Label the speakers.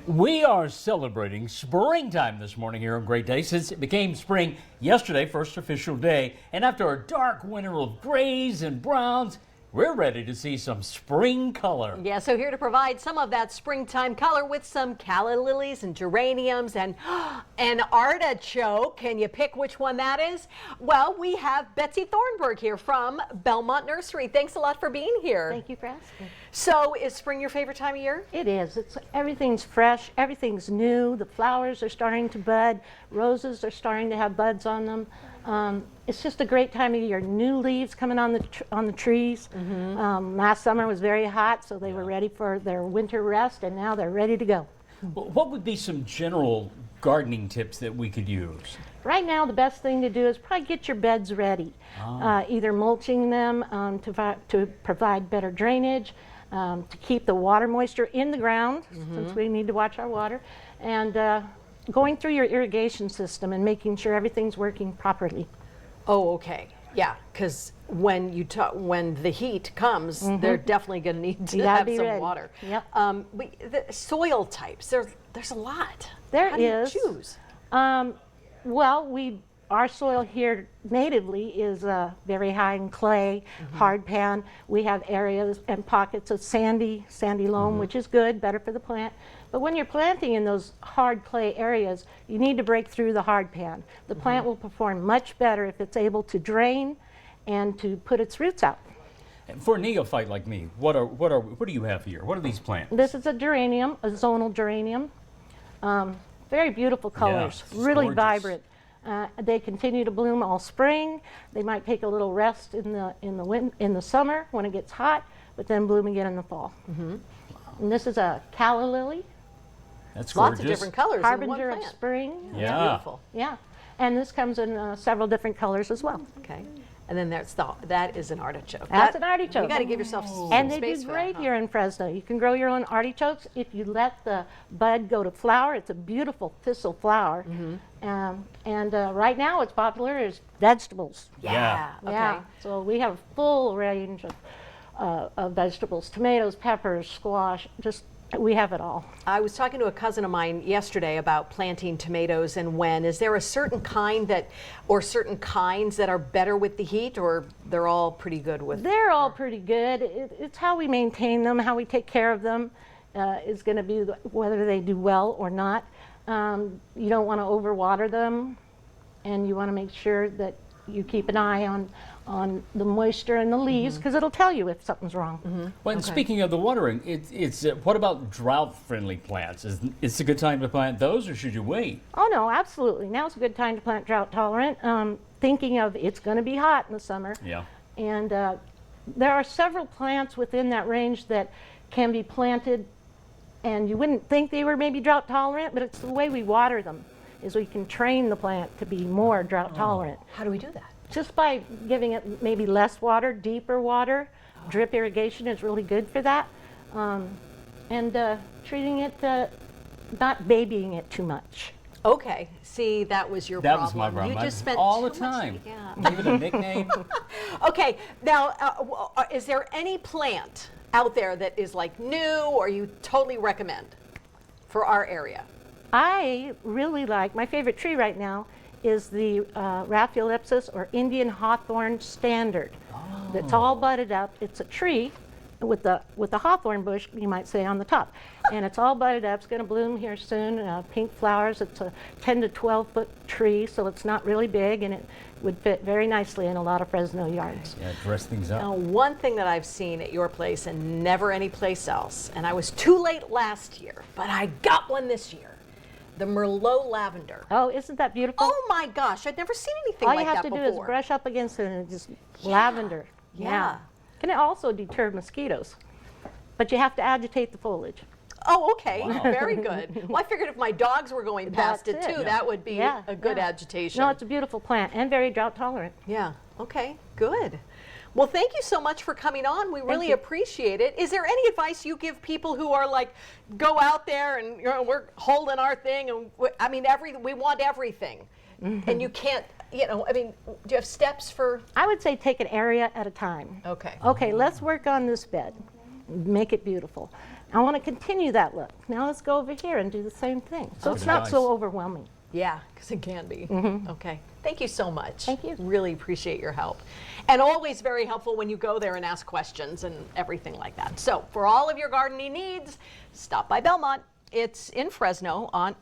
Speaker 1: We are celebrating springtime this morning here on Great Day since it became spring yesterday, first official day. And after a dark winter of grays and browns, we're ready to see some spring color.
Speaker 2: Yeah, so here to provide some of that springtime color with some calla lilies and geraniums and an artichoke. Can you pick which one that is? Well, we have Betsy Thornburg here from Belmont Nursery. Thanks a lot for being here.
Speaker 3: Thank you for asking.
Speaker 2: So is spring your favorite time of year?
Speaker 3: It is. Everything's fresh, everything's new. The flowers are starting to bud. Roses are starting to have buds on them. It's just a great time of year. New leaves coming on the trees. Last summer was very hot, so they were ready for their winter rest, and now they're ready to go.
Speaker 1: Well, what would be some general gardening tips that we could use?
Speaker 3: Right now, the best thing to do is probably get your beds ready. Either mulching them to provide better drainage, to keep the water moisture in the ground, since we need to watch our water, and going through your irrigation system and making sure everything's working properly.
Speaker 2: Oh, okay. Yeah, because when the heat comes, they're definitely going to need to have some
Speaker 3: ready.
Speaker 2: water.
Speaker 3: Yep.
Speaker 2: The soil types, there's a lot.
Speaker 3: There
Speaker 2: How do you
Speaker 3: is.
Speaker 2: choose?
Speaker 3: Well, our soil here natively is very high in clay, hard pan. We have areas and pockets of sandy loam, which is good, better for the plant. But when you're planting in those hard clay areas, you need to break through the hard pan. The plant will perform much better if it's able to drain and to put its roots out.
Speaker 1: And for a neophyte like me, what do you have here? What are these plants?
Speaker 3: This is a geranium, a zonal geranium. Very beautiful colors,
Speaker 1: Yeah,
Speaker 3: really
Speaker 1: gorgeous.
Speaker 3: vibrant. They continue to bloom all spring. They might take a little rest in the summer when it gets hot, but then bloom again in the fall. And this is a calla lily,
Speaker 1: That's
Speaker 2: Lots
Speaker 1: gorgeous.
Speaker 2: of different colors in one
Speaker 3: harbinger of
Speaker 2: plant.
Speaker 3: spring.
Speaker 1: Yeah.
Speaker 2: Beautiful.
Speaker 3: Yeah, and this comes in several different colors as well.
Speaker 2: Okay. And then that is an artichoke.
Speaker 3: That's an artichoke.
Speaker 2: You got to give yourself some
Speaker 3: And they
Speaker 2: space
Speaker 3: do
Speaker 2: for
Speaker 3: great
Speaker 2: that, huh?
Speaker 3: here in Fresno. You can grow your own artichokes if you let the bud go to flower. It's a beautiful thistle flower. Right now it's popular as vegetables.
Speaker 2: Yeah. Okay.
Speaker 3: Yeah. So we have a full range of vegetables: tomatoes, peppers, squash. We have it all.
Speaker 2: I was talking to a cousin of mine yesterday about planting tomatoes and when. Is there a certain kind or certain kinds that are better with the heat, or they're all pretty good with?
Speaker 3: They're all pretty good. It's how we maintain them, how we take care of them is going to be whether they do well or not. You don't want to overwater them, and you want to make sure that you keep an eye on the moisture in the leaves, because it'll tell you if something's wrong.
Speaker 1: Well, and speaking of the watering, what about drought-friendly plants? Is it a good time to plant those, or should you wait?
Speaker 3: Oh no, absolutely. Now's a good time to plant drought tolerant. Thinking of it's going to be hot in the summer.
Speaker 1: Yeah.
Speaker 3: And there are several plants within that range that can be planted, and you wouldn't think they were maybe drought tolerant, but it's the way we water them, is we can train the plant to be more drought tolerant.
Speaker 2: How do we do that?
Speaker 3: Just by giving it maybe less water, deeper water. Drip irrigation is really good for that. And treating it, not babying it too much.
Speaker 2: Okay. See, that was your
Speaker 1: That
Speaker 2: problem.
Speaker 1: was my problem.
Speaker 2: You just spent
Speaker 1: all the
Speaker 2: too much-
Speaker 1: time.
Speaker 2: Yeah.
Speaker 1: Give it a nickname.
Speaker 2: Okay. Now, is there any plant out there that is like new or you totally recommend for our area?
Speaker 3: I really like, my favorite tree right now is the Raphiolepis or Indian hawthorn standard. That's all budded up. It's a tree with the hawthorn bush, you might say, on the top. And it's all budded up. It's going to bloom here soon. Pink flowers. It's a 10 to 12 foot tree, so it's not really big, and it would fit very nicely in a lot of Fresno yards.
Speaker 1: Yeah, dress things up.
Speaker 2: Now, one thing that I've seen at your place and never any place else, and I was too late last year, but I got one this year. The Merlot lavender.
Speaker 3: Oh, isn't that beautiful?
Speaker 2: Oh my gosh, I'd never seen anything
Speaker 3: All
Speaker 2: like
Speaker 3: you have
Speaker 2: that
Speaker 3: to
Speaker 2: before.
Speaker 3: do is brush up against it and it's just lavender.
Speaker 2: Yeah.
Speaker 3: Can it also deter mosquitoes? But you have to agitate the foliage.
Speaker 2: Oh, okay, very good. Well, I figured if my dogs were going past it
Speaker 3: That's it.
Speaker 2: too, that would be
Speaker 3: Yeah,
Speaker 2: a good
Speaker 3: yeah.
Speaker 2: agitation.
Speaker 3: No, it's a beautiful plant and very drought tolerant.
Speaker 2: Yeah, okay, good. Well, thank you so much for coming on. We really
Speaker 3: you.
Speaker 2: appreciate it. Is there any advice you give people who are like, go out there and we're holding our thing and we want everything, and you can't, do you have steps for?
Speaker 3: I would say take an area at a time.
Speaker 2: Okay.
Speaker 3: Okay, let's work on this bed. Make it beautiful. I want to continue that look. Now let's go over here and do the same thing. So it's not
Speaker 1: nice.
Speaker 3: so overwhelming.
Speaker 2: Yeah, because it can be. Okay. Thank you so much.
Speaker 3: Thank you.
Speaker 2: Really appreciate your help. And always very helpful when you go there and ask questions and everything like that. So for all of your gardening needs, stop by Belmont. It's in Fresno on